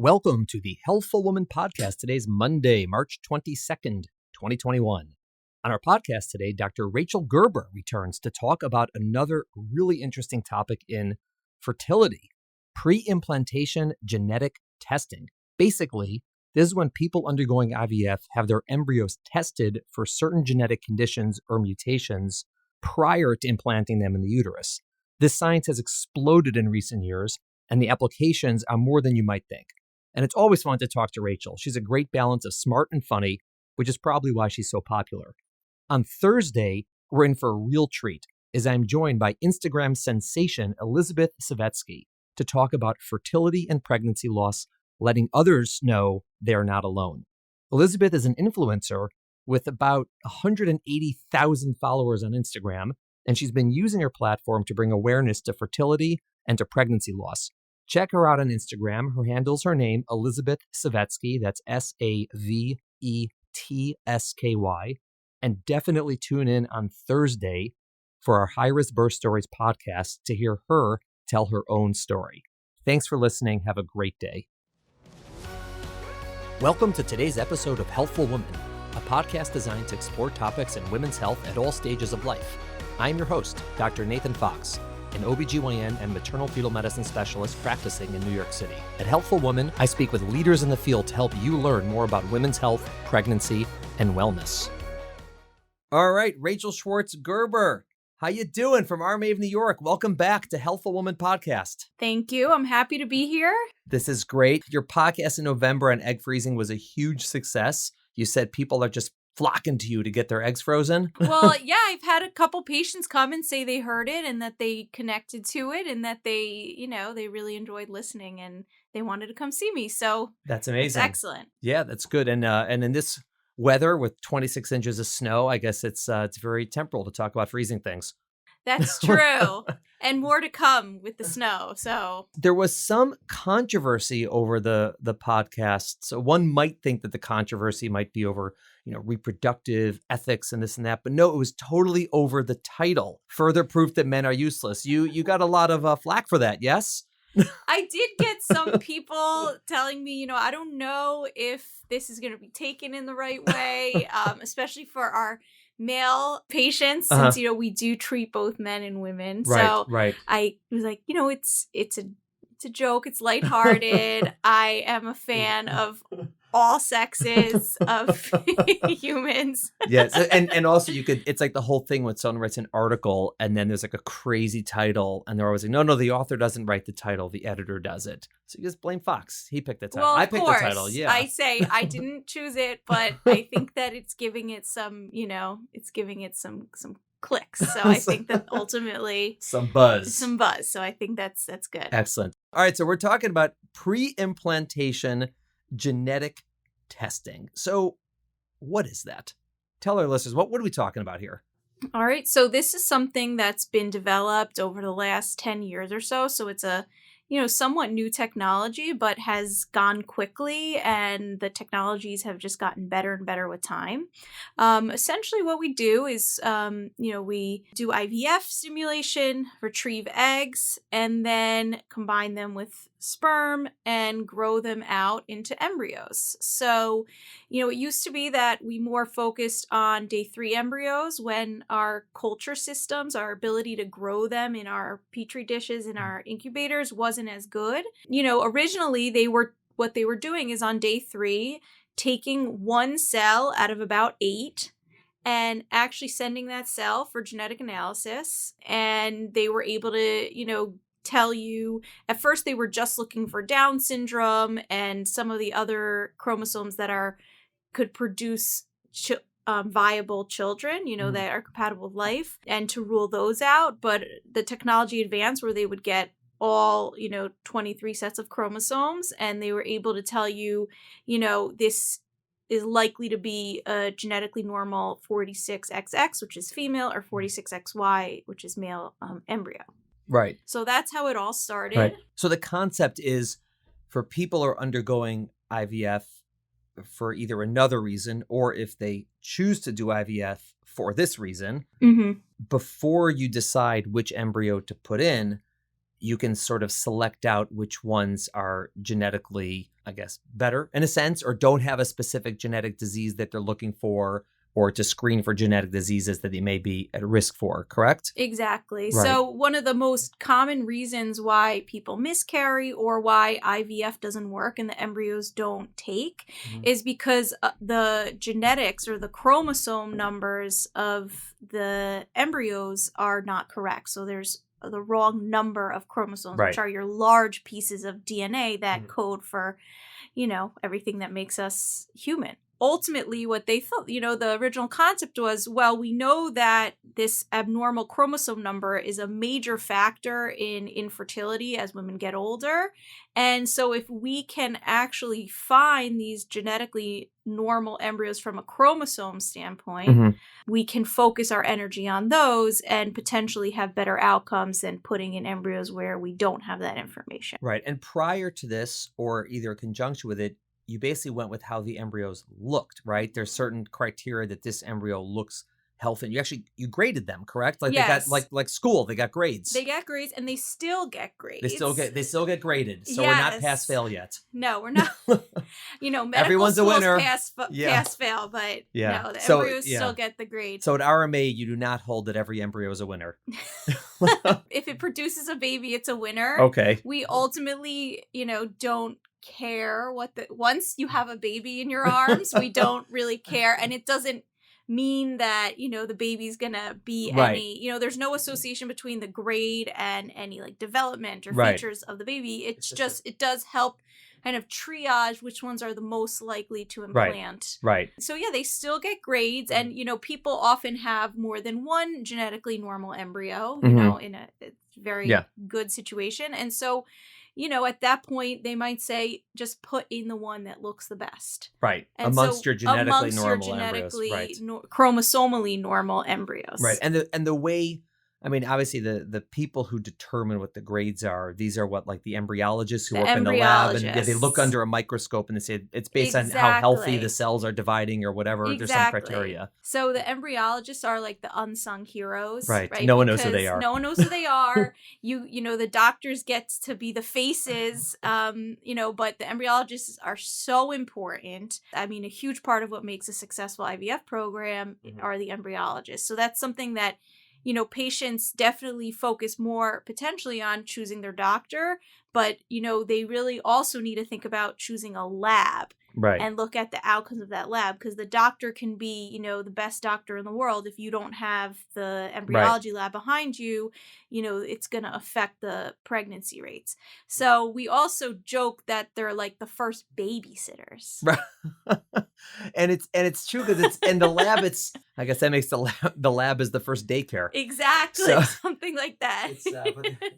Welcome to the Healthful Woman podcast. Today's Monday, March 22nd, 2021. On our podcast today, Dr. Rachel Gerber returns to talk about another really interesting topic in fertility, pre-implantation genetic testing. Basically, this is when people undergoing IVF have their embryos tested for certain genetic conditions or mutations prior to implanting them in the uterus. This science has exploded in recent years, and the applications are more than you might think. And it's always fun to talk to Rachel. She's a great balance of smart and funny, which is probably why she's so popular. On Thursday, we're in for a real treat as I'm joined by Instagram sensation Elizabeth Savetsky to talk about fertility and pregnancy loss, letting others know they're not alone. Elizabeth is an influencer with about 180,000 followers on Instagram, and she's been using her platform to bring awareness to fertility and to pregnancy loss. Check her out on Instagram. Her handle's her name, Elizabeth Savetsky. That's Savetsky. And definitely tune in on Thursday for our High Risk Birth Stories podcast to hear her tell her own story. Thanks for listening. Have a great day. Welcome to today's episode of Healthful Woman, a podcast designed to explore topics in women's health at all stages of life. I'm your host, Dr. Nathan Fox, an OBGYN and maternal fetal medicine specialist practicing in New York City. At Healthful Woman, I speak with leaders in the field to help you learn more about women's health, pregnancy, and wellness. All right, Rachel Schwartz Gerber, how you doing from RMA of New York? Welcome back to Healthful Woman podcast. Thank you. I'm happy to be here. This is great. Your podcast in November on egg freezing was a huge success. You said people are just flocking to you to get their eggs frozen. Well, yeah, I've had a couple patients come and say they heard it and that they connected to it and that they, they really enjoyed listening and they wanted to come see me. So that's amazing. It's excellent. Yeah, that's good. And in this weather with 26 inches of snow, I guess it's very temporal to talk about freezing things. That's true. And more to come with the snow. So there was some controversy over the podcast. So one might think that the controversy might be over, reproductive ethics and this and that. But no, it was totally over the title. Further proof that men are useless. You got a lot of flack for that, yes? I did get some people telling me, I don't know if this is going to be taken in the right way, especially for our male patients, since, we do treat both men and women. Right. I was like, it's a joke. It's lighthearted. I am a fan of all sexes of humans. Yes. And also it's like the whole thing when someone writes an article and then there's like a crazy title and they're always like, no, the author doesn't write the title. The editor does it. So you just blame Fox. He picked the title. Well, I picked the title. Yeah. I say I didn't choose it, but I think that it's giving it some, some clicks. So I think that ultimately some buzz. So I think that's good. Excellent. All right. So we're talking about pre-implantation genetic testing. So what is that? Tell our listeners, what are we talking about here? All right. So this is something that's been developed over the last 10 years or so. So it's a somewhat new technology, but has gone quickly and the technologies have just gotten better and better with time. Essentially what we do is, we do IVF stimulation, retrieve eggs, and then combine them with sperm and grow them out into embryos. So, it used to be that we more focused on day 3 embryos when our culture systems, our ability to grow them in our petri dishes, in our incubators wasn't as good. Originally what they were doing is on day 3, taking one cell out of about 8 and actually sending that cell for genetic analysis. And they were able to, tell you, at first they were just looking for Down syndrome and some of the other chromosomes that could produce viable children, that are compatible with life, and to rule those out. But the technology advanced where they would get all, 23 sets of chromosomes, and they were able to tell you, this is likely to be a genetically normal 46XX, which is female, or 46XY, which is male embryo. Right. So that's how it all started. Right. So the concept is for people who are undergoing IVF for either another reason or if they choose to do IVF for this reason, before you decide which embryo to put in, you can sort of select out which ones are genetically I guess, better in a sense, or don't have a specific genetic disease that they're looking for, or to screen for genetic diseases that they may be at risk for, correct? Exactly. Right. So one of the most common reasons why people miscarry or why IVF doesn't work and the embryos don't take is because the genetics or the chromosome numbers of the embryos are not correct. So there's the wrong number of chromosomes, Right. which are your large pieces of DNA that code for, everything that makes us human. Ultimately, what they thought, the original concept was, well, we know that this abnormal chromosome number is a major factor in infertility as women get older. And so if we can actually find these genetically normal embryos from a chromosome standpoint, we can focus our energy on those and potentially have better outcomes than putting in embryos where we don't have that information. Right. And prior to this, or either in conjunction with it, you basically went with how the embryos looked, right? There's certain criteria that this embryo looks healthy. You graded them, correct? Like Yes. they got like school, they got grades. They get grades, and they still get grades. They still get graded. So we're not pass fail yet. No, we're not. Medical Everyone's a schools winner. pass fail, but no, the So, embryos still get the grade. So at RMA, you do not hold that every embryo is a winner. If it produces a baby, it's a winner. Okay. We ultimately, don't care once you have a baby in your arms, we don't really care. And it doesn't mean that, the baby's gonna be any, there's no association between the grade and any like development or features of the baby. It's just, it does help kind of triage which ones are the most likely to implant. Right. So yeah, they still get grades, and people often have more than one genetically normal embryo, in a very good situation. And so, at that point, they might say, just put in the one that looks the best. Right. And amongst your genetically normal embryos. Right. Chromosomally normal embryos. Right. And the way, obviously the people who determine what the grades are, these are what, like the embryologists who work in the lab, and they look under a microscope and they say it's based on how healthy the cells are dividing or whatever. There's some criteria. So the embryologists are like the unsung heroes. Right. No one knows who they are. No one knows who they are. The doctors get to be the faces, but the embryologists are so important. A huge part of what makes a successful IVF program are the embryologists. So that's something that patients definitely focus more potentially on choosing their doctor, but, they really also need to think about choosing a lab. Right. And look at the outcomes of that lab, because the doctor can be, the best doctor in the world. If you don't have the embryology lab behind you, it's going to affect the pregnancy rates. So we also joke that they're like the first babysitters. Right. and it's true, because it's in the lab. I guess that makes the lab is the first daycare. Exactly. So, something like that.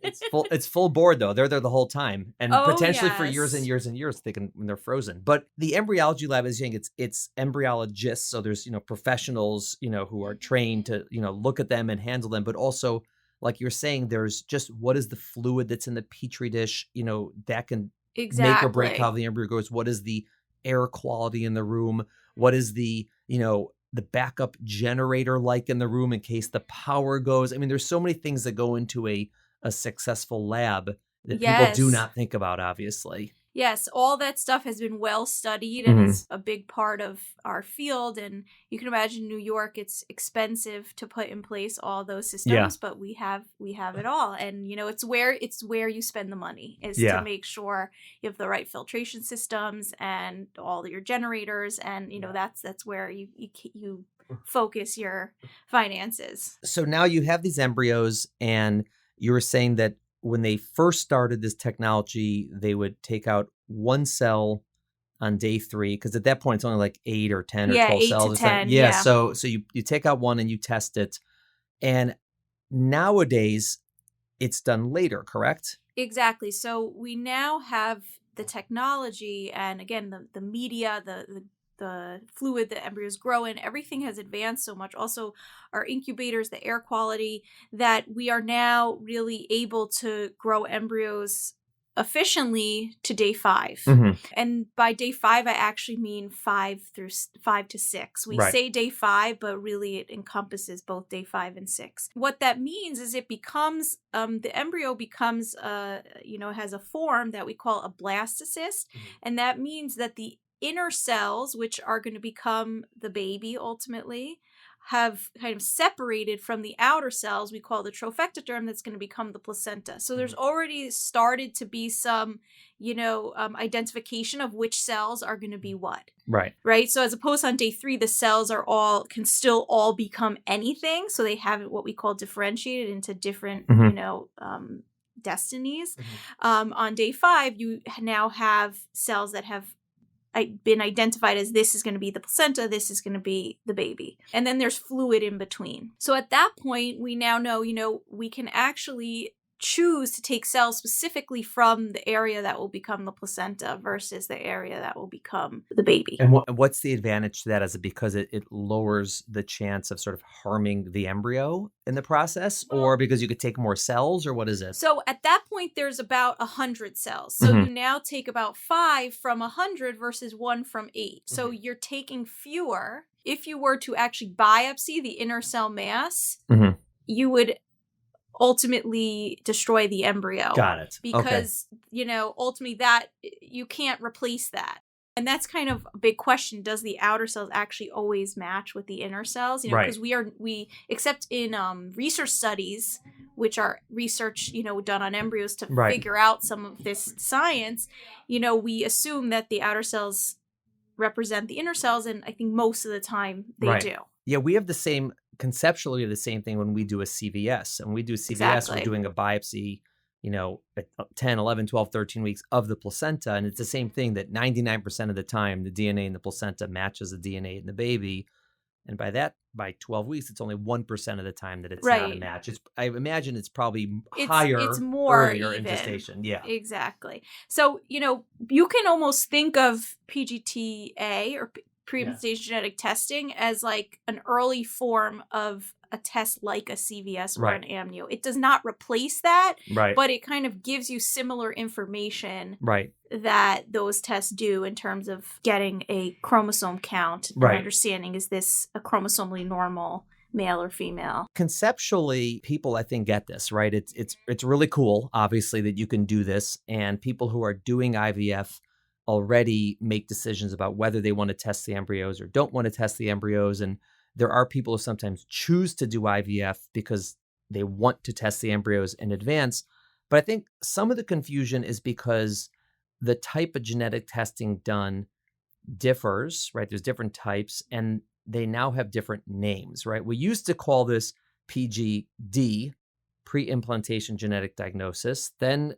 It's full board though. They're there the whole time, and potentially for years and years and years when they're frozen. But the embryology lab is saying it's embryologists. So there's, professionals, who are trained to, look at them and handle them. But also, like you're saying, there's just what is the fluid that's in the petri dish, that can make or break how the embryo goes. What is the air quality in the room? What is the, the backup generator like in the room in case the power goes? There's so many things that go into a successful lab that people do not think about, obviously. Yes, all that stuff has been well studied and is a big part of our field. And you can imagine New York, it's expensive to put in place all those systems, but we have it all. And, it's where you spend the money is to make sure you have the right filtration systems and all your generators. And, that's where you focus your finances. So now you have these embryos, and you were saying that when they first started this technology, they would take out one cell on day 3, because at that point it's only like 8 or 10 or 12 cells. 8 to 10. Yeah. So you take out one and you test it, and nowadays it's done later, correct? Exactly. So we now have the technology, and again, the media, the fluid that embryos grow in, everything has advanced so much. Also, our incubators, the air quality, that we are now really able to grow embryos efficiently to day 5. Mm-hmm. And by day 5, I actually mean 5 to 6. We Right. say day 5, but really it encompasses both day 5 and 6. What that means is it becomes, the embryo becomes, has a form that we call a blastocyst. Mm-hmm. And that means that the inner cells, which are going to become the baby ultimately, have kind of separated from the outer cells we call the trophectoderm that's going to become the placenta. So there's already started to be some, identification of which cells are going to be what. Right. Right. So as opposed on day 3, the cells can still all become anything. So they have what we call differentiated into different, destinies. Mm-hmm. On day 5, you now have cells that have been identified as this is going to be the placenta, this is going to be the baby. And then there's fluid in between. So at that point, we now know, we can actually choose to take cells specifically from the area that will become the placenta versus the area that will become the baby. And what's the advantage to that? Is it because it lowers the chance of sort of harming the embryo in the process, or because you could take more cells, or what is it? So at that point, there's about 100 cells. So you now take about 5 from 100 versus 1 from 8. So you're taking fewer. If you were to actually biopsy the inner cell mass, you would ultimately destroy the embryo. Got it. Because, ultimately that you can't replace that. And that's kind of a big question. Does the outer cells actually always match with the inner cells? Because we except in research studies, which are research, done on embryos to figure out some of this science, we assume that the outer cells represent the inner cells. And I think most of the time they do. Yeah, we have conceptually the same thing when we do a CVS. And we do CVS, we're doing a biopsy, at 10, 11, 12, 13 weeks of the placenta. And it's the same thing that 99% of the time, the DNA in the placenta matches the DNA in the baby. And by 12 weeks, it's only 1% of the time that it's not a match. I imagine it's probably higher it's more earlier in even. gestation. Yeah. Exactly. So, you can almost think of PGTA or pre-implantation genetic testing as like an early form of a test like a CVS or an amnio. It does not replace that, but it kind of gives you similar information that those tests do in terms of getting a chromosome count and understanding, is this a chromosomally normal male or female? Conceptually, people, I think, get this, right? It's really cool, obviously, that you can do this. And people who are doing IVF already make decisions about whether they want to test the embryos or don't want to test the embryos. And there are people who sometimes choose to do IVF because they want to test the embryos in advance. But I think some of the confusion is because the type of genetic testing done differs, right? There's different types, and they now have different names, right? We used to call this PGD, Pre-Implantation Genetic Diagnosis. Then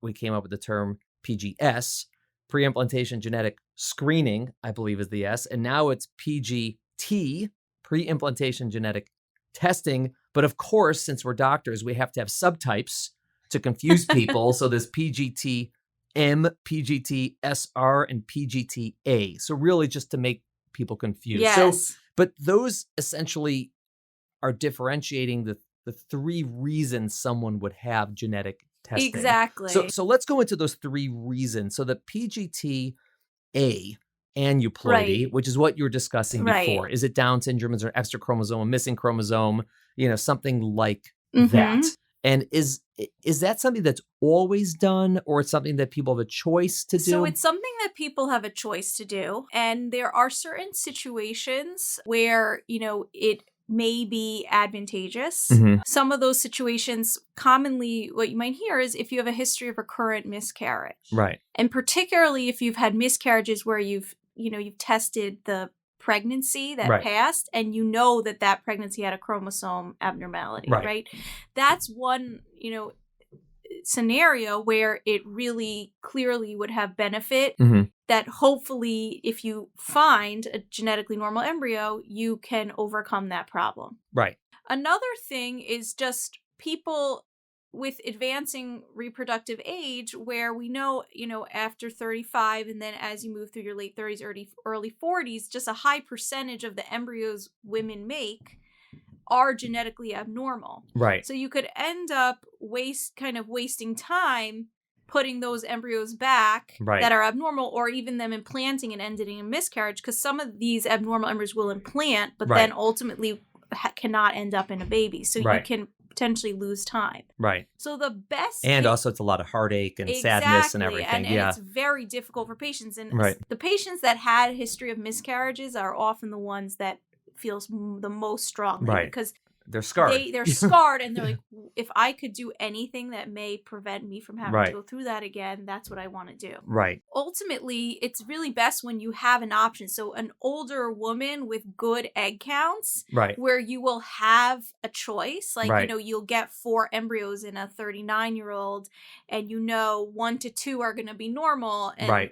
we came up with the term PGS, Pre-Implantation Genetic Screening, I believe is the S. And now it's PGT, Pre-Implantation Genetic Testing. But of course, since we're doctors, we have to have subtypes to confuse people. So there's PGT M, PGT SR, and PGT A. So really just to make people confused. Yes. But those essentially are differentiating the 3 reasons someone would have genetic testing. Exactly. So let's go into those 3 reasons. So the PGT-A aneuploidy, which is what you were discussing before. Is it Down syndrome? Is there an extra chromosome, a missing chromosome, something like that? And is that something that's always done, or it's something that people have a choice to do? So it's something that people have a choice to do. And there are certain situations where, it may be advantageous. Some of those situations, commonly what you might hear is if you have a history of recurrent miscarriage. Right. And particularly if you've had miscarriages where you've tested the pregnancy that passed, and that pregnancy had a chromosome abnormality, right? That's one, scenario where it really clearly would have benefit that hopefully if you find a genetically normal embryo, you can overcome that problem. Right. Another thing is just people with advancing reproductive age where we know, after 35 and then as you move through your late 30s, early 40s, just a high percentage of the embryos women make are genetically abnormal. Right. So you could end up wasting time putting those embryos back Right. that are abnormal, or even them implanting and ending in miscarriage, because some of these abnormal embryos will implant, but then ultimately cannot end up in a baby. So you can potentially lose time. Right. So the best... And also it's a lot of heartache and sadness and everything. And it's very difficult for patients. And Right. the patients that had a history of miscarriages are often the ones that feels the most strongly. Right. Because they're scarred. They're scarred, and they're like, if I could do anything that may prevent me from having to go through that again, that's what I want to do. Right. Ultimately, it's really best when you have an option. So an older woman with good egg counts, where you will have a choice. Like, you'll get 4 embryos in a 39-year-old, and 1 to 2 are going to be normal. And,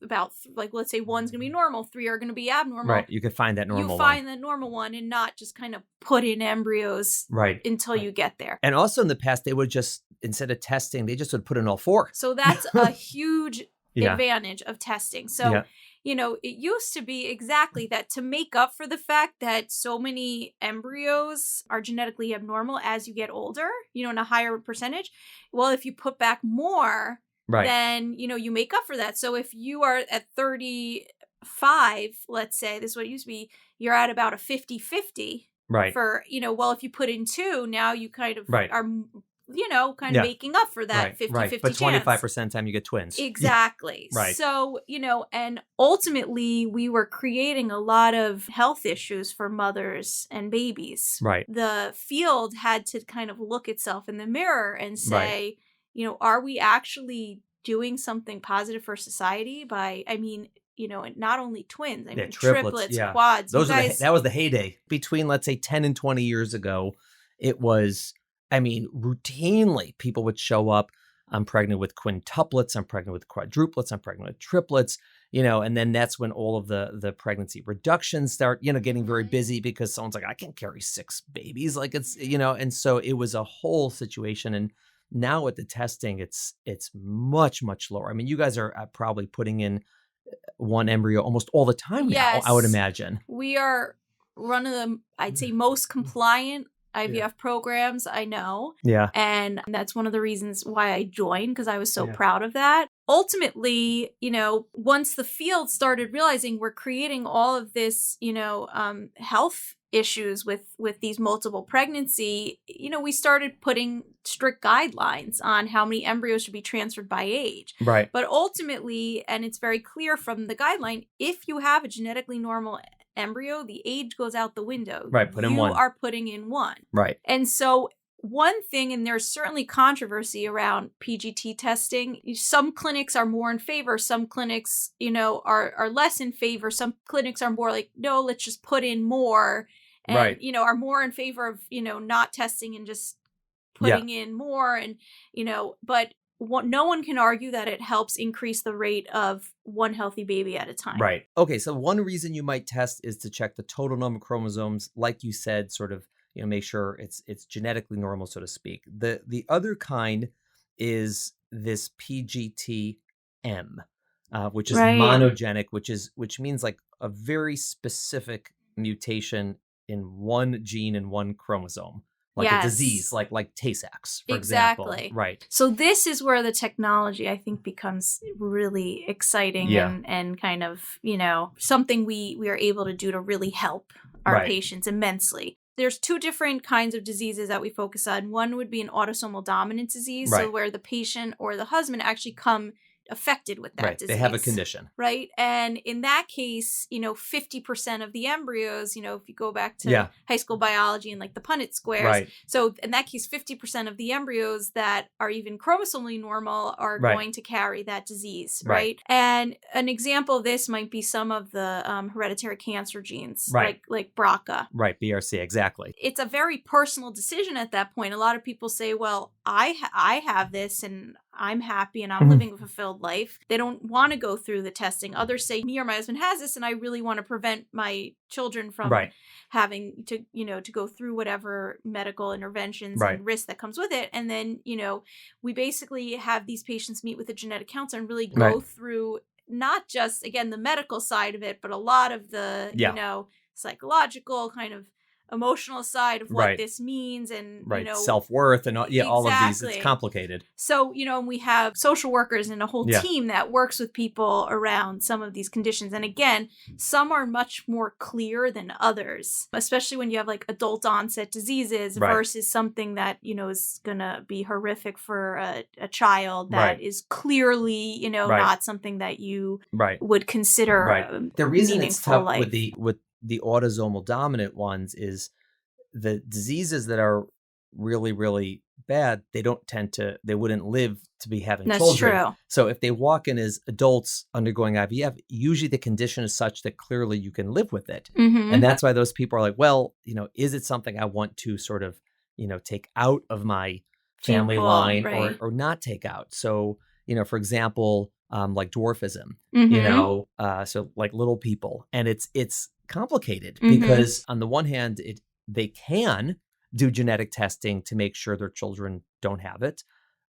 about, let's say 1's going to be normal, 3 are going to be abnormal. Right. You could find that normal one. You find that normal one and not just kind of put in embryos until you get there. And also in the past, they would just, instead of testing, they just would put in all 4. So that's a huge advantage of testing. So, it used to be exactly that, to make up for the fact that so many embryos are genetically abnormal as you get older, in a higher percentage. Well, if you put back more... then, you make up for that. So if you are at 35, let's say, this is what it used to be, you're at about a 50-50. Right. For, if you put in 2, now you kind of are, kind of making up for that 50-50 But 25% of the time you get twins. Exactly. Right. So, and ultimately we were creating a lot of health issues for mothers and babies. Right. The field had to kind of look itself in the mirror and say, are we actually doing something positive for society by, not only twins, triplets, quads. That was the heyday. Between, let's say, 10 and 20 years ago, it was, routinely people would show up, I'm pregnant with quintuplets, I'm pregnant with quadruplets, I'm pregnant with triplets, and then that's when all of the pregnancy reductions start, getting very busy because someone's like, I can't carry 6 babies. Like it's, and so it was a whole situation. And now with the testing, it's much, much lower. You guys are probably putting in 1 embryo almost all the time now, I would imagine. We are one of the, I'd say, most compliant IVF programs I know. Yeah. And that's one of the reasons why I joined, because I was so proud of that. Ultimately, once the field started realizing we're creating all of this, health issues with these multiple pregnancy, we started putting strict guidelines on how many embryos should be transferred by age. Right. But ultimately, and it's very clear from the guideline, if you have a genetically normal embryo, the age goes out the window. Right. Put in 1. You are putting in 1. Right. And so one thing, and there's certainly controversy around PGT testing. Some clinics are more in favor. Some clinics, are less in favor. Some clinics are more like, no, let's just put in more. And, are more in favor of, not testing and just putting in more. And, but no one can argue that it helps increase the rate of 1 healthy baby at a time. Right. Okay. So one reason you might test is to check the total number of chromosomes, like you said, sort of, make sure it's genetically normal, so to speak. The other kind is this PGT-M, which is monogenic, which means like a very specific mutation in 1 gene and 1 chromosome, like a disease, like Tay-Sachs, for example. Right. So this is where the technology, I think, becomes really exciting and kind of, something we are able to do to really help our patients immensely. There's 2 different kinds of diseases that we focus on. One would be an autosomal dominant disease, so where the patient or the husband actually come affected with that disease. They have a condition. Right. And in that case, 50% of the embryos, if you go back to high school biology and like the Punnett squares. Right. So in that case, 50% of the embryos that are even chromosomally normal are going to carry that disease. Right. And an example of this might be some of the hereditary cancer genes, like BRCA. Right. BRCA. Exactly. It's a very personal decision at that point. A lot of people say, well, I have this and I'm happy and I'm living a fulfilled life. They don't want to go through the testing. Others say, me or my husband has this and I really want to prevent my children from having to, to go through whatever medical interventions and risk that comes with it. And then, we basically have these patients meet with a genetic counselor and really go through not just, again, the medical side of it, but a lot of the, psychological kind of emotional side of what Right. this means and, Right. you know, Self-worth and all, all of these. It's Exactly. complicated. So, you know, and we have social workers and a whole Yeah. team that works with people around some of these conditions. And again, some are much more clear than others, especially when you have like adult onset diseases Right. versus something that, you know, is going to be horrific for a child that Right. is clearly, you know, Right. not something that you Right. would consider Right. The reason it's meaningful tough life. with the autosomal dominant ones is the diseases that are really, really bad, they wouldn't live to be having That's children. true. So if they walk in as adults undergoing IVF, usually the condition is such that clearly you can live with it. Mm-hmm. And that's why those people are like, well, you know, is it something I want to sort of, you know, take out of my family Gene pool, line right. or not take out? So, you know, for example, like dwarfism, Mm-hmm. you know, so like little people. And it's complicated Mm-hmm. because on the one hand, they can do genetic testing to make sure their children don't have it,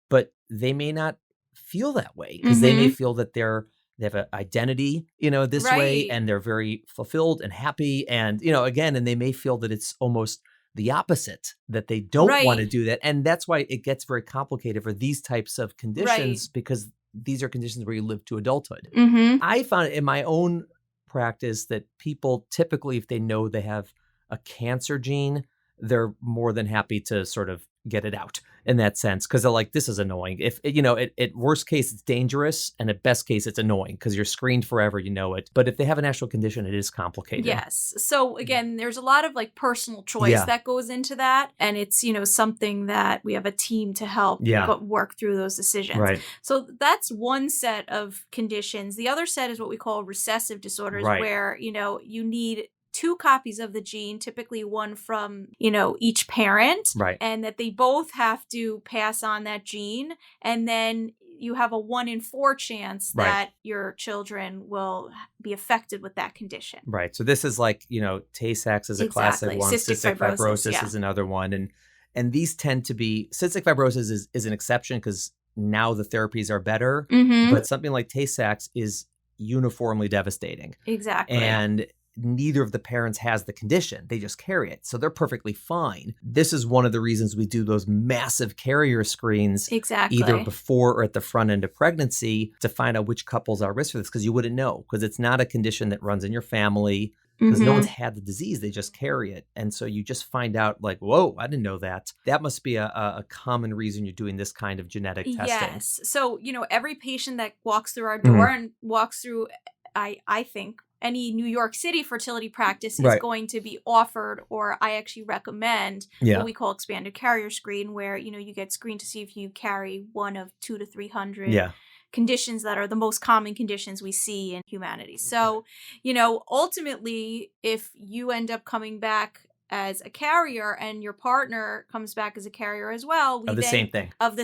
but they may not feel that way because they may feel that they have an identity, you know, this way, Right. and they're very fulfilled and happy. And, you know, again, and they may feel that it's almost the opposite, that they don't want to Right. do that. And that's why it gets very complicated for these types of conditions because these are conditions where you live to adulthood. Mm-hmm. I found in my own practice that people typically, if they know they have a cancer gene, they're more than happy to sort of get it out in that sense because they're like, this is annoying. If you know, at worst case it's dangerous, and at best case it's annoying because you're screened forever, you know it. But if they have an actual condition, it is complicated. Yes. So again, there's a lot of like personal choice that goes into that, and it's, you know, something that we have a team to help work through those decisions. Right. So that's one set of conditions. The other set is what we call recessive disorders, where, you know, you need 2 copies of the gene, typically one from, you know, each parent, and that they both have to pass on that gene. And then you have a 1 in 4 chance that your children will be affected with that condition. Right. So this is like, you know, Tay-Sachs is a classic one. Cystic fibrosis is another one. And these tend to be, cystic fibrosis is an exception because now the therapies are better. Mm-hmm. But something like Tay-Sachs is uniformly devastating. Exactly. And neither of the parents has the condition. They just carry it. So they're perfectly fine. This is one of the reasons we do those massive carrier screens either before or at the front end of pregnancy to find out which couples are at risk for this, because you wouldn't know, because it's not a condition that runs in your family, because no one's had the disease. They just carry it. And so you just find out like, whoa, I didn't know that. That must be a common reason you're doing this kind of genetic testing. Yes. So, you know, every patient that walks through our door and walks through, I think, any New York City fertility practice is going to be offered, or I actually recommend what we call expanded carrier screen, where, you know, you get screened to see if you carry one of 200 to 300 conditions that are the most common conditions we see in humanity. So, you know, ultimately, if you end up coming back as a carrier and your partner comes back as a carrier as well, of the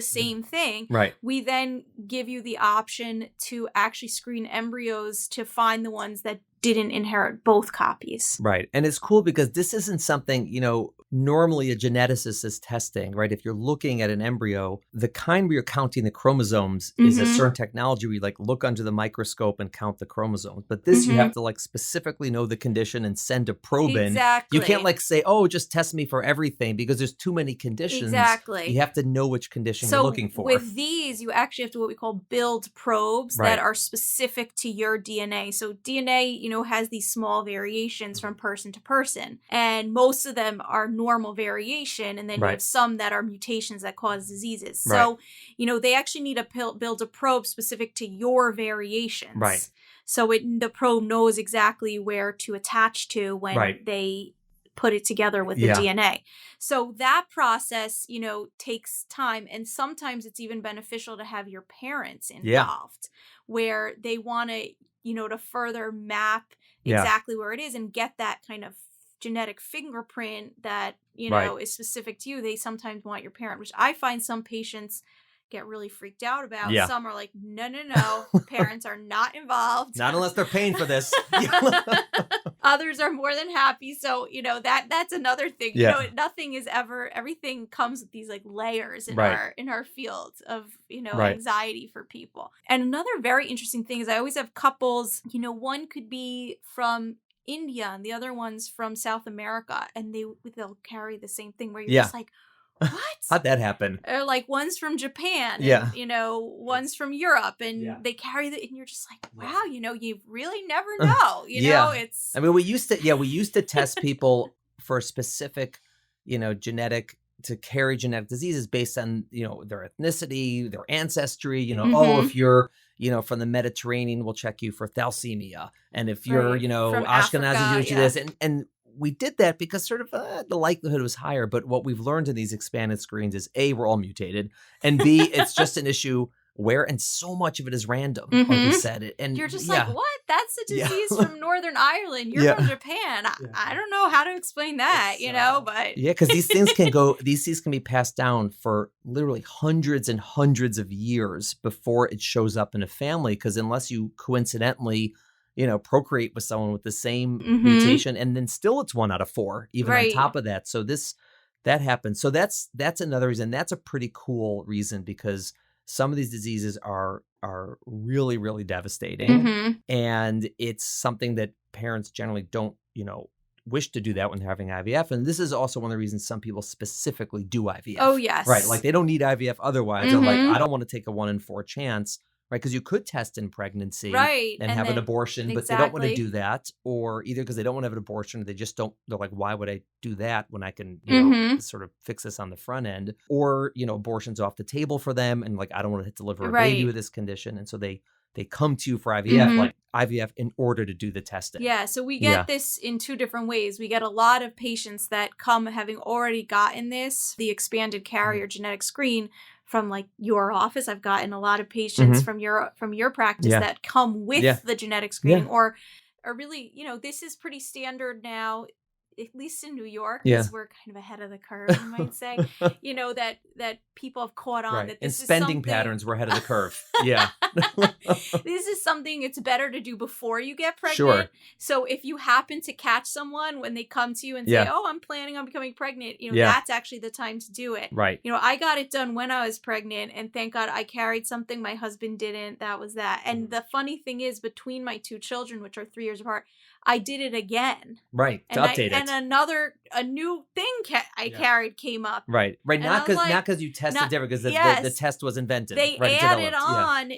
same thing, we then give you the option to actually screen embryos to find the ones that didn't inherit both copies. Right. And it's cool because this isn't something, you know, normally a geneticist is testing, right? If you're looking at an embryo, the kind where you're counting the chromosomes is a certain technology where you like look under the microscope and count the chromosomes. But this, you have to like specifically know the condition and send a probe in. You can't like say, oh, just test me for everything, because there's too many conditions. You have to know which condition you're looking for. With these, you actually have to what we call build probes that are specific to your DNA. So DNA, you know, has these small variations from person to person, and most of them are normal variation, and then you have some that are mutations that cause diseases. So, you know, they actually need to build a probe specific to your variations. So the probe knows exactly where to attach to when they put it together with the DNA. So that process, you know, takes time, and sometimes it's even beneficial to have your parents involved, where they want to, you know, to further map exactly where it is and get that kind of genetic fingerprint that, you know, is specific to you. They sometimes want your parent, which I find some patients get really freaked out about. Some are like, no, parents are not involved. Not unless they're paying for this. Others are more than happy. So, you know, that's another thing. You know, nothing is ever, everything comes with these like layers in our field of, you know, anxiety for people. And another very interesting thing is I always have couples, you know, one could be from India and the other one's from South America, and they'll carry the same thing where you're Yeah. just like, what? How'd that happen? Or like one's from Japan, and, Yeah. one's from Europe, and they carry and you're just like, wow, you really never know, it's. I mean, we used to test people for specific, genetic to carry genetic diseases based on, their ethnicity, their ancestry, Mhm. if you're, from the Mediterranean, we'll check you for thalassemia. And if you're, From Ashkenazi Africa, Jewish, this. And we did that because sort of the likelihood was higher. But what we've learned in these expanded screens is A, we're all mutated. And B, it's just an issue where, and so much of it is random, like you Mhm. said. And You're just like, what? That's a disease from Northern Ireland. You're Yeah. from Japan. I don't know how to explain that, but. Yeah, because these things these things can be passed down for literally hundreds and hundreds of years before it shows up in a family. Because unless you coincidentally, procreate with someone with the same Mhm. mutation, and then still it's 1 out of 4, even Right. on top of that. So that happens. So that's another reason. That's a pretty cool reason, because some of these diseases are really, really devastating. Mhm. And it's something that parents generally don't, wish to do that when they're having IVF. And this is also one of the reasons some people specifically do IVF. Oh, yes. Right. Like they don't need IVF otherwise. They're like, Mhm. I don't want to take a 1 in 4 chance. Right. Because you could test in pregnancy Right. and have an then- abortion, but they don't want to exactly. do that. Or either because they don't want to have an abortion, or they just don't, they're like, why would I do that when I can, Mhm. sort of fix this on the front end? Or, abortion's off the table for them. And like, I don't want to deliver a baby Right. with this condition. And so they come to you for IVF, Mhm. like IVF in order to do the testing. Yeah, so we get this in 2 different ways. We get a lot of patients that come having already gotten the expanded carrier genetic screen from like your office. I've gotten a lot of patients from your practice that come with the genetic screening, or really, this is pretty standard now, at least in New York, because we're kind of ahead of the curve, you might say. That people have caught on that this in spending is patterns, we're ahead of the curve. Yeah. This is something it's better to do before you get pregnant. Sure. So if you happen to catch someone when they come to you and say, oh, I'm planning on becoming pregnant, that's actually the time to do it. Right. I got it done when I was pregnant, and thank God I carried something my husband didn't. That was that. And the funny thing is, between my 2 children, which are 3 years apart, I did it again. Right. To update it. And a new thing I carried came up. Right. Right. And Not I was because you tested different, because the test was invented. They added on,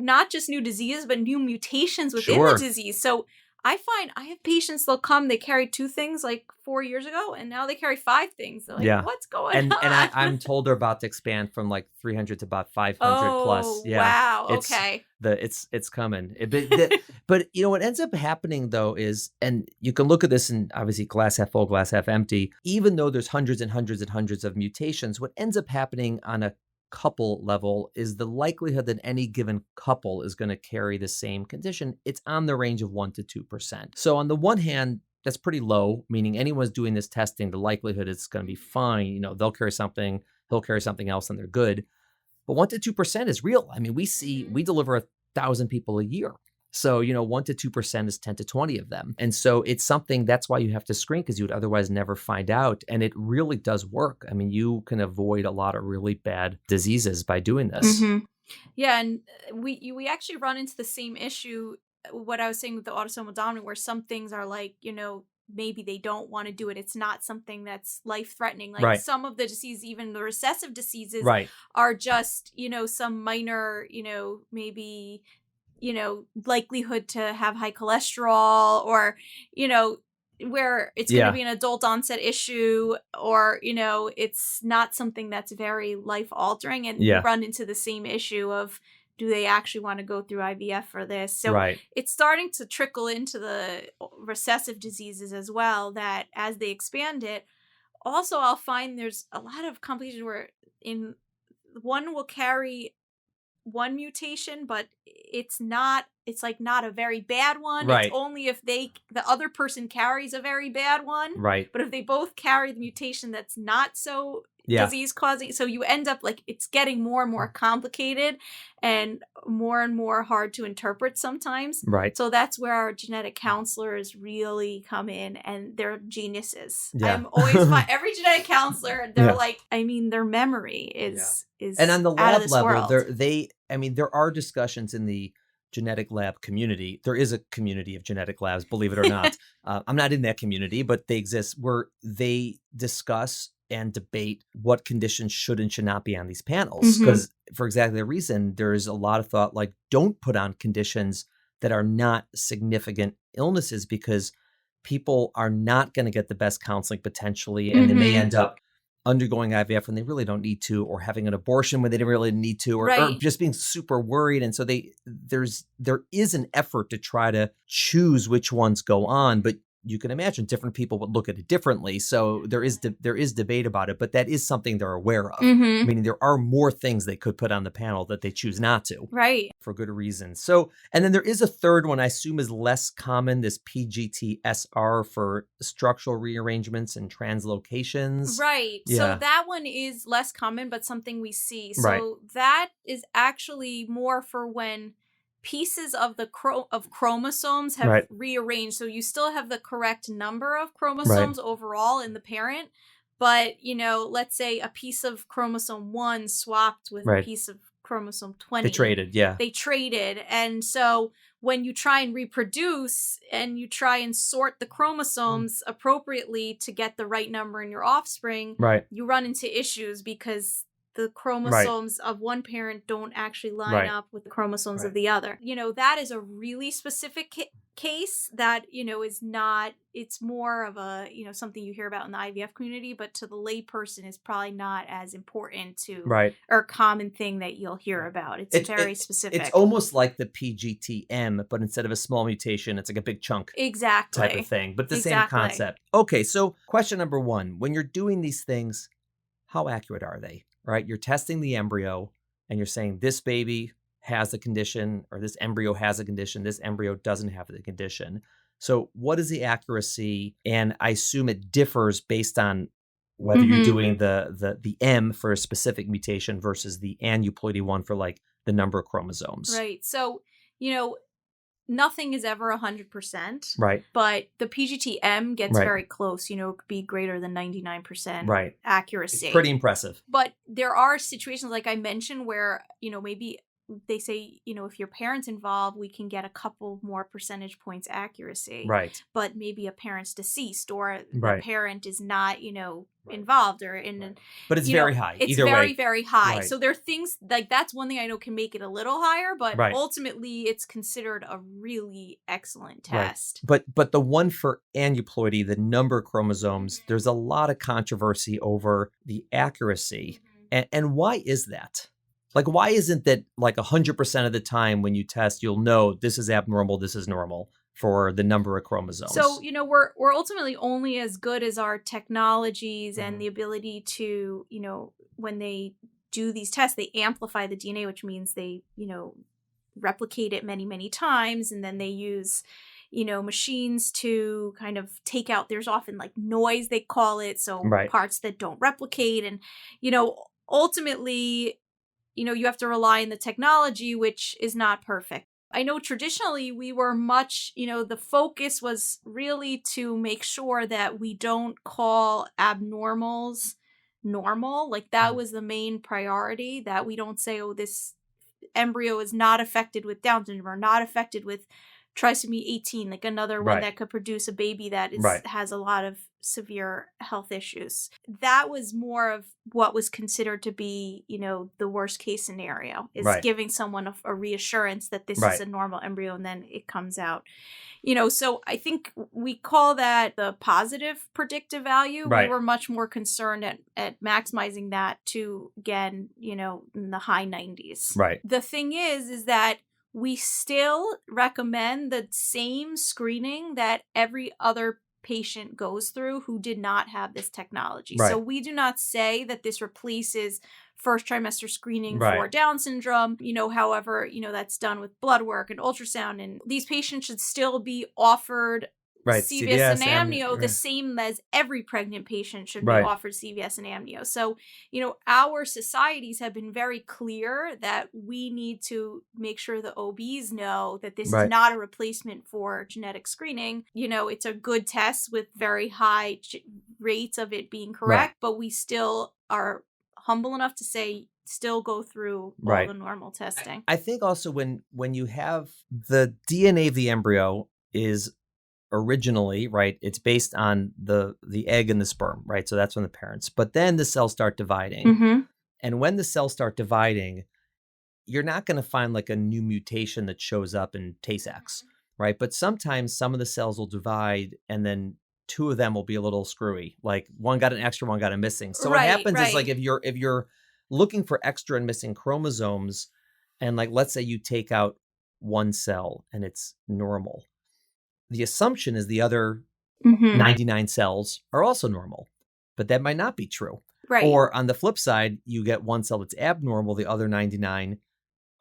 not just new diseases, but new mutations within the disease. So I find I have patients, they'll come, they carried 2 things like 4 years ago, and now they carry 5 things. They're like, what's going on? And I'm told they're about to expand from like 300 to about 500 plus. Yeah. Wow. Okay. It's coming. But what ends up happening though is, and you can look at this in obviously glass half full, glass half empty, even though there's hundreds and hundreds and hundreds of mutations, what ends up happening on a couple level is the likelihood that any given couple is going to carry the same condition. It's on the range of 1 to 2%. So on the one hand, that's pretty low, meaning anyone's doing this testing, the likelihood it's going to be fine. They'll carry something, he'll carry something else, and they're good. But 1 to 2% is real. I mean, we deliver 1,000 people a year. So, 1 to 2% is 10 to 20 of them. And so it's something, that's why you have to screen, because you would otherwise never find out. And it really does work. I mean, you can avoid a lot of really bad diseases by doing this. Mm-hmm. Yeah. And we actually run into the same issue, what I was saying with the autosomal dominant, where some things are like, maybe they don't want to do it. It's not something that's life-threatening. Like some of the diseases, even the recessive diseases, are just, some minor, maybe, likelihood to have high cholesterol, or, where it's going to be an adult onset issue, or, it's not something that's very life-altering. And you run into the same issue of, do they actually want to go through IVF for this? So it's starting to trickle into the recessive diseases as well, that as they expand it, also I'll find there's a lot of complications where one will carry one mutation, but it's not a very bad one. It's only if the other person carries a very bad one. Right. But if they both carry the mutation that's not so disease causing, so you end up like it's getting more and more complicated and more hard to interpret sometimes. Right. So that's where our genetic counselors really come in, and they're geniuses. I'm always every genetic counselor, they're like, I mean, their memory is and on the out lab of this level, world. there are discussions in the genetic lab community. There is a community of genetic labs, believe it or not. I'm not in that community, but they exist, where they discuss and debate what conditions should and should not be on these panels. Because for exactly the reason, there's a lot of thought like, don't put on conditions that are not significant illnesses, because people are not going to get the best counseling potentially, and they may end up undergoing IVF when they really don't need to, or having an abortion when they didn't really need to, or just being super worried. And so there is an effort to try to choose which ones go on, but you can imagine different people would look at it differently. So there is debate about it, but that is something they're aware of. Meaning there are more things they could put on the panel that they choose not to. Right. For good reason. So, and then there is a third one I assume is less common, this PGT-SR for structural rearrangements and translocations. Right. Yeah. So that one is less common, but something we see. So that is actually more for when pieces of the chromosomes have rearranged. So you still have the correct number of chromosomes overall in the parent, but, let's say a piece of chromosome 1 swapped with a piece of chromosome 20. They traded, yeah. They traded. And so when you try and reproduce and you try and sort the chromosomes appropriately to get the right number in your offspring, you run into issues because the chromosomes of one parent don't actually line up with the chromosomes of the other. That is a really specific case that, is not, it's more of a, something you hear about in the IVF community, but to the lay person is probably not as important to, or common thing that you'll hear about. It's very specific. It's almost like the PGTM, but instead of a small mutation, it's like a big chunk type of thing, but the same concept. Okay, so question number 1, when you're doing these things, how accurate are they? Right? You're testing the embryo and you're saying this baby has a condition, or this embryo has a condition, this embryo doesn't have the condition. So what is the accuracy? And I assume it differs based on whether you're doing the M for a specific mutation versus the aneuploidy one for like the number of chromosomes. Right. So, nothing is ever 100%. Right. But the PGT-M gets very close. It could be greater than 99% accuracy. It's pretty impressive. But there are situations, like I mentioned, where, maybe they say, if your parent's involved, we can get a couple more percentage points accuracy. Right. But maybe a parent's deceased, or the parent is not, involved, or in. But it's very high. It's either very, way. very high. So there are things like that's one thing I know can make it a little higher, but ultimately it's considered a really excellent test. But the one for aneuploidy, the number of chromosomes, there's a lot of controversy over the accuracy. And why is that? Like, why isn't that like 100% of the time when you test, you'll know this is abnormal, this is normal for the number of chromosomes? So, we're ultimately only as good as our technologies and the ability to, when they do these tests, they amplify the DNA, which means they, replicate it many, many times. And then they use, machines to kind of take out, there's often like noise, they call it. So parts that don't replicate. And, ultimately, you have to rely on the technology, which is not perfect. I know traditionally we were much, the focus was really to make sure that we don't call abnormals normal. Like that was the main priority, that we don't say, oh, this embryo is not affected with Down syndrome or not affected with trisomy 18, like another one that could produce a baby that is has a lot of severe health issues. That was more of what was considered to be, the worst case scenario, is giving someone a reassurance that this is a normal embryo, and then it comes out. So I think we call that the positive predictive value. We were much more concerned at maximizing that to, again, in the high 90s. Right. The thing is that we still recommend the same screening that every other patient goes through who did not have this technology. So we do not say that this replaces first trimester screening for Down syndrome. However, that's done with blood work and ultrasound, and these patients should still be offered CVS and amnio, the same as every pregnant patient should be offered CVS and amnio. So, our societies have been very clear that we need to make sure the OBs know that this is not a replacement for genetic screening. It's a good test with very high rates of it being correct, but we still are humble enough to say, still go through all Right. the normal testing. I think also when you have the DNA of the embryo is originally, right, it's based on the egg and the sperm, right? So that's when the parents. But then the cells start dividing. Mm-hmm. And when the cells start dividing, you're not going to find like a new mutation that shows up in Tay-Sachs, right? But sometimes some of the cells will divide and then two of them will be a little screwy. Like one got an extra, one got a missing. So what happens is like if you're looking for extra and missing chromosomes, and like let's say you take out one cell and it's normal, the assumption is the other 99 cells are also normal, but that might not be true. Right. Or on the flip side, you get one cell that's abnormal, the other 99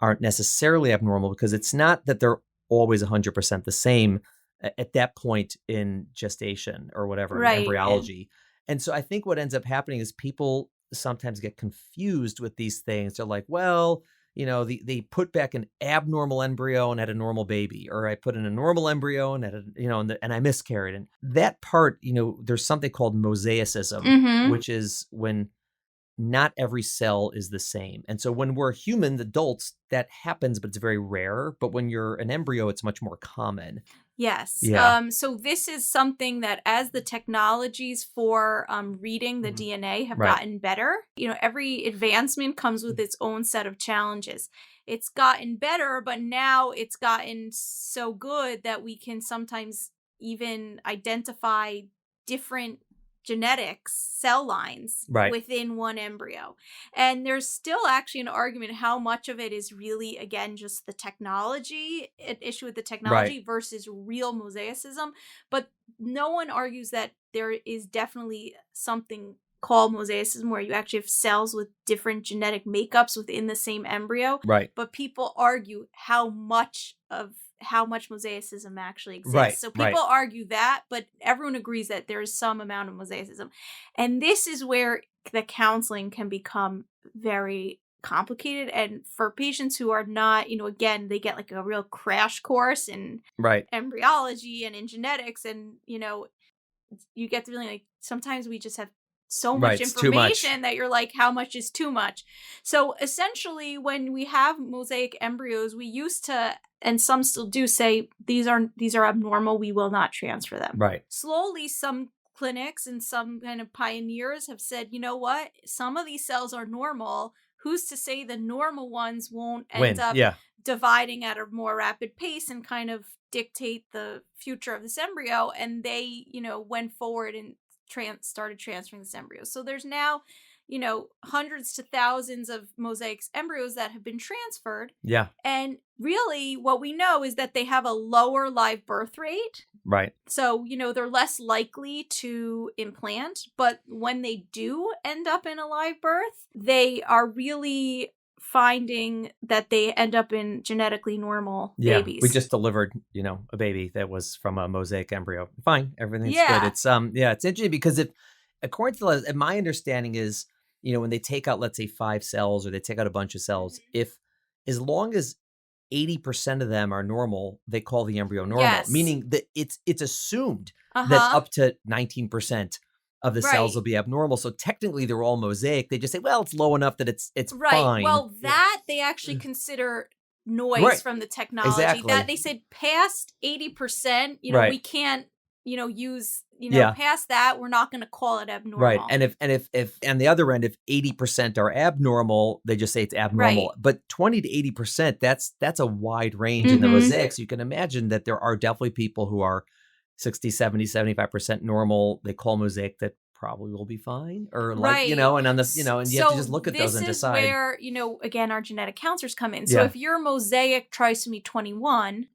aren't necessarily abnormal, because it's not that they're always 100% the same at that point in gestation or whatever, in embryology. And so I think what ends up happening is people sometimes get confused with these things. They're like, well, you know, they put back an abnormal embryo and had a normal baby, or I put in a normal embryo and had a, you know, and I miscarried. And that part, you know, there's something called Mosaicism, which is when not every cell is the same. And so when we're human adults, that happens, but it's very rare. But when you're an embryo, it's much more common. Yes. Yeah. So this is something that as the technologies for reading the DNA have gotten better, you know, every advancement comes with its own set of challenges. It's gotten better, but now it's gotten so good that we can sometimes even identify different genetics, cell lines within one embryo. And there's still actually an argument how much of it is really, again, just the technology, an issue with the technology versus real mosaicism. But no one argues that there is definitely something called mosaicism where you actually have cells with different genetic makeups within the same embryo. Right. But people argue how much mosaicism actually exists. So people argue that, but everyone agrees that there is some amount of mosaicism. And this is where the counseling can become very complicated. And for patients who are not, you know, again, they get like a real crash course in embryology and in genetics. And, you know, you get the feeling like sometimes we just have so much information that you're like, how much is too much? So essentially, when we have mosaic embryos, we used to, and some still do, say these are abnormal, we will not transfer them. Right. Slowly, some clinics and some kind of pioneers have said, you know what, some of these cells are normal. Who's to say the normal ones won't end up dividing at a more rapid pace and kind of dictate the future of this embryo? And they, you know, went forward and started transferring this embryo. So there's now, you know, hundreds to thousands of mosaic embryos that have been transferred. Yeah. And really what we know is that they have a lower live birth rate. Right. So, you know, they're less likely to implant, but when they do end up in a live birth, they are really finding that they end up in genetically normal babies. We just delivered, you know, a baby that was from a mosaic embryo. Fine, everything's good. It's it's interesting because if, according to my understanding is, you know, when they take out, let's say 5 cells or they take out a bunch of cells, if as long as 80% of them are normal, they call the embryo normal, meaning that it's assumed that up to 19% of the cells will be abnormal. So technically they're all mosaic. They just say, well, it's low enough that it's fine. Well, that they actually consider noise from the technology. Exactly. That they said past 80%, you know, we can't, you know, use, you know, past that, we're not going to call it abnormal. Right. And if on the other end, if 80% are abnormal, they just say it's abnormal. Right. But 20 to 80%, that's a wide range in the mosaics. You can imagine that there are definitely people who are 60, 70, 75% normal. They call mosaic that probably will be fine, or like, you know, and on the, you know, and you have to just look at those and decide. This is where, you know, again, our genetic counselors come in. So if you're mosaic trisomy 21,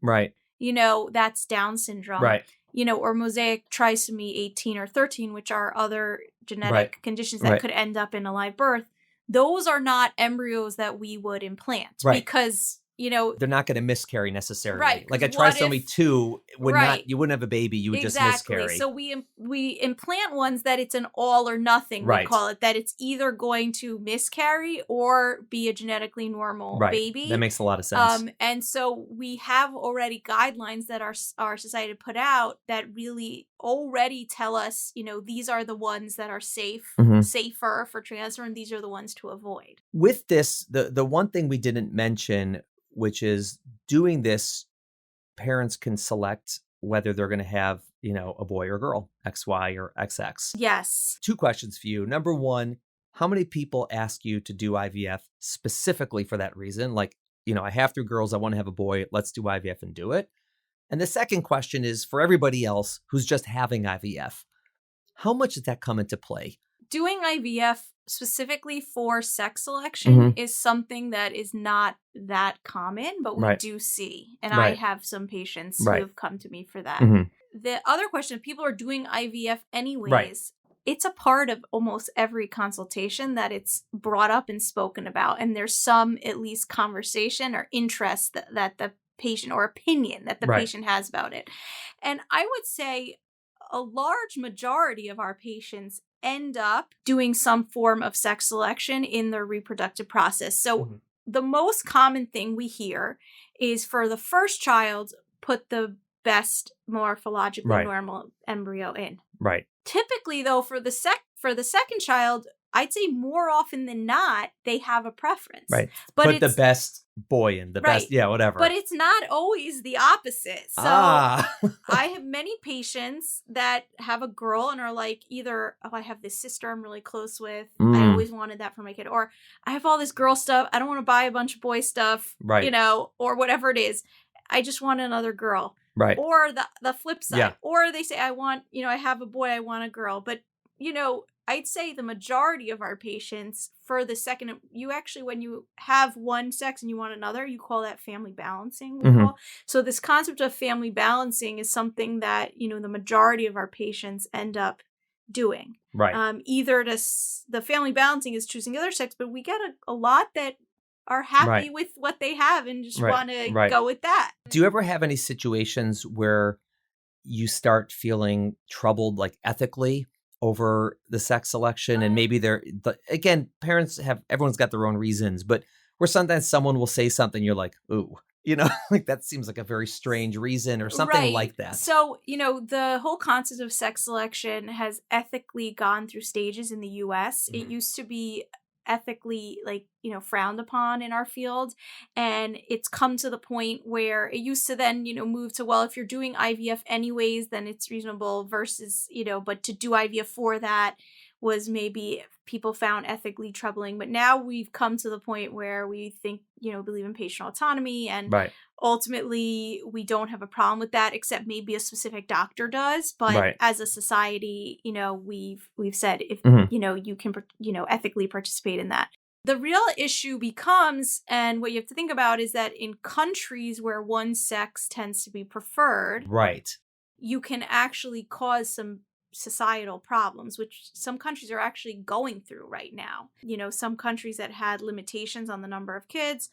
you know, that's Down syndrome, you know, or mosaic trisomy 18 or 13, which are other genetic conditions that could end up in a live birth. Those are not embryos that we would implant because they're not going to miscarry necessarily. Right, Like a 'cause what trisomy if- 2 would Right. not, you wouldn't have a baby, you would just Exactly. miscarry. So we implant ones that it's an all or nothing, we Right. call it, that it's either going to miscarry or be a genetically normal Right. baby. That makes a lot of sense. And so we have already guidelines that our society put out that really already tell us, these are the ones that are safer for transfer, and these are the ones to avoid. With this, the one thing we didn't mention, which is doing this, parents can select whether they're going to have, a boy or girl, XY or XX. Yes. 2 questions for you. Number 1, how many people ask you to do IVF specifically for that reason? Like, I have 3 girls, I want to have a boy, let's do IVF and do it. And the second question is for everybody else who's just having IVF, how much does that come into play? Doing IVF specifically for sex selection is something that is not that common, but we do see. And I have some patients who have come to me for that. The other question, if people are doing IVF anyways, it's a part of almost every consultation that it's brought up and spoken about. And there's some, at least, conversation or interest that the patient, or opinion that the patient has about it. And I would say a large majority of our patients end up doing some form of sex selection in their reproductive process. So the most common thing we hear is for the first child, put the best morphologically normal embryo in. Right. Typically, though, for the second child, I'd say more often than not, they have a preference. Right. But put the best boy in, the best, whatever. But it's not always the opposite. So I have many patients that have a girl and are like, either, I have this sister I'm really close with. I always wanted that for my kid. Or I have all this girl stuff. I don't want to buy a bunch of boy stuff, or whatever it is. I just want another girl. Right. Or the flip side. Yeah. Or they say, I want, I have a boy, I want a girl. But, I'd say the majority of our patients for the second, when you have one sex and you want another, you call that family balancing. So this concept of family balancing is something that, the majority of our patients end up doing. Right. Either the family balancing is choosing the other sex, but we get a lot that are happy with what they have and just want to go with that. Do you ever have any situations where you start feeling troubled, like ethically, over the sex selection? And maybe again, everyone's got their own reasons, but where sometimes someone will say something, you're like, ooh, like that seems like a very strange reason or something like that. So, the whole concept of sex selection has ethically gone through stages in the US. It used to be ethically frowned upon in our field, and it's come to the point where it used to then move to, well, if you're doing IVF anyways, then it's reasonable, versus but to do IVF for that was maybe people found ethically troubling. But now we've come to the point where we think believe in patient autonomy, and ultimately we don't have a problem with that, except maybe a specific doctor does. But as a society, we've said, if you can ethically participate in that. The real issue becomes, and what you have to think about, is that in countries where one sex tends to be preferred, you can actually cause some societal problems, which some countries are actually going through right now. Some countries that had limitations on the number of kids,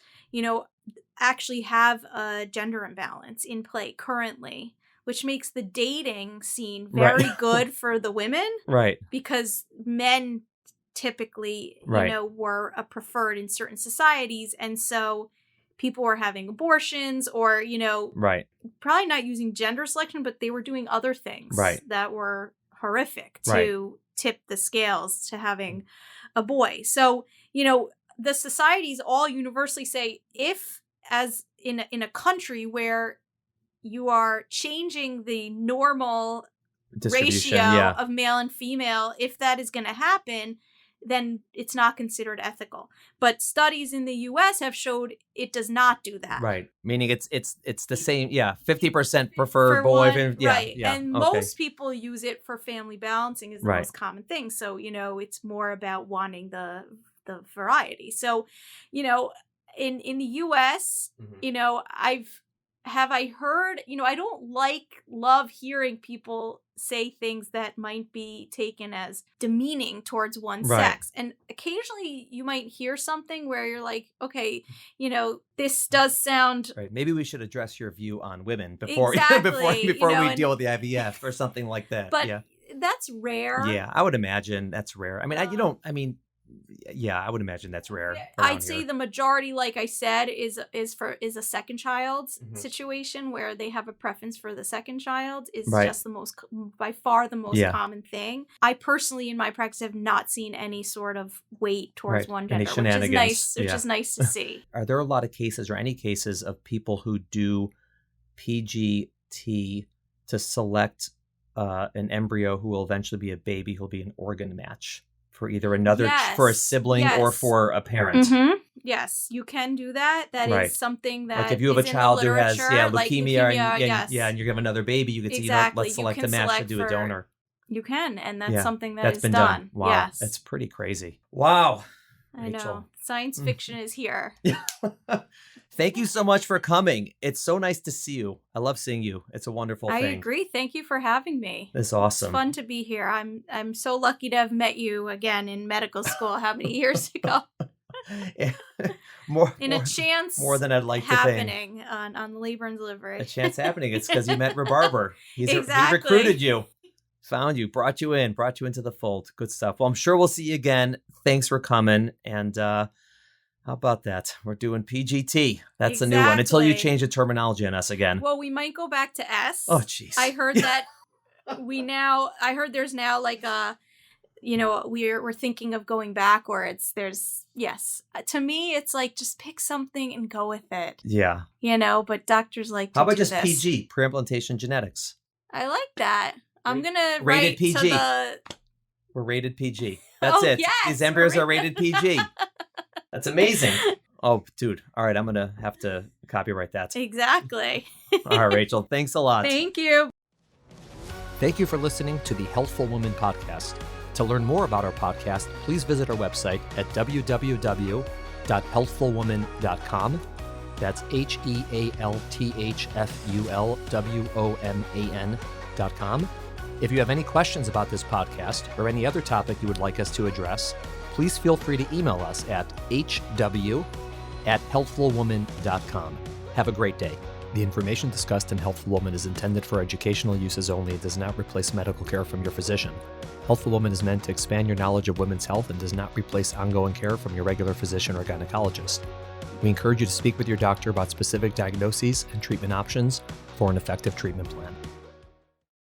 actually have a gender imbalance in play currently, which makes the dating scene very good for the women. Because men typically, were preferred in certain societies. And so people were having abortions, or, probably not using gender selection, but they were doing other things that were horrific to tip the scales to having a boy. So, the societies all universally say, if as in a country where you are changing the normal ratio of male and female, if that is going to happen, then it's not considered ethical. But studies in the US have showed it does not do that. Right. Meaning it's the same, 50% prefer boy. And most people use it for family balancing is the most common thing. So, it's more about wanting the variety. So, in the US, I've have I heard, I don't love hearing people say things that might be taken as demeaning towards one sex. And occasionally you might hear something where you're like, okay, this does sound... Right. Maybe we should address your view on women before Exactly, before we deal with the IVF or something like that. But that's rare. Yeah, I would imagine that's rare. I mean, I would imagine that's rare. I'd say the majority, like I said, is a second child's situation where they have a preference for the second child is just by far the most common thing. I personally, in my practice, have not seen any sort of weight towards one gender, which is nice to see. Are there a lot of cases or any cases of people who do PGT to select an embryo who will eventually be a baby who'll be an organ match for either another, for a sibling or for a parent? Yes, you can do that. That is something that, like if you have a child who has leukemia, and you're going to have another baby, you can say, let's select a match to do a donor. You can, and that's something that's been done. Wow, yes. That's pretty crazy. Wow. I know. Science fiction is here. Thank you so much for coming. It's so nice to see you. I love seeing you. It's a wonderful thing. I agree. Thank you for having me. It's awesome. It's fun to be here. I'm so lucky to have met you again in medical school. How many years ago? More than I'd like to think. Happening on labor and delivery. A chance happening. It's because you met Rebarber. He recruited you. Found you, brought you into the fold. Good stuff. Well, I'm sure we'll see you again. Thanks for coming. And how about that? We're doing PGT. That's the new one. Until you change the terminology on us again. Well, we might go back to S. Oh, jeez. I heard that I heard there's now like a, we're thinking of going back, or to me, it's like, just pick something and go with it. Yeah. But doctors like to How about do just this. PG, Pre-Implantation Genetics? I like that. I'm going to rated write PG. to We're rated PG. That's it. Yes, these embryos are rated PG. That's amazing. Oh, dude. All right. I'm going to have to copyright that. Exactly. All right, Rachel. Thanks a lot. Thank you. Thank you for listening to the Healthful Woman podcast. To learn more about our podcast, please visit our website at www.healthfulwoman.com. That's HEALTHFULWOMAN.com. If you have any questions about this podcast or any other topic you would like us to address, please feel free to email us at hw@healthfulwoman.com. Have a great day. The information discussed in Healthful Woman is intended for educational uses only and does not replace medical care from your physician. Healthful Woman is meant to expand your knowledge of women's health and does not replace ongoing care from your regular physician or gynecologist. We encourage you to speak with your doctor about specific diagnoses and treatment options for an effective treatment plan.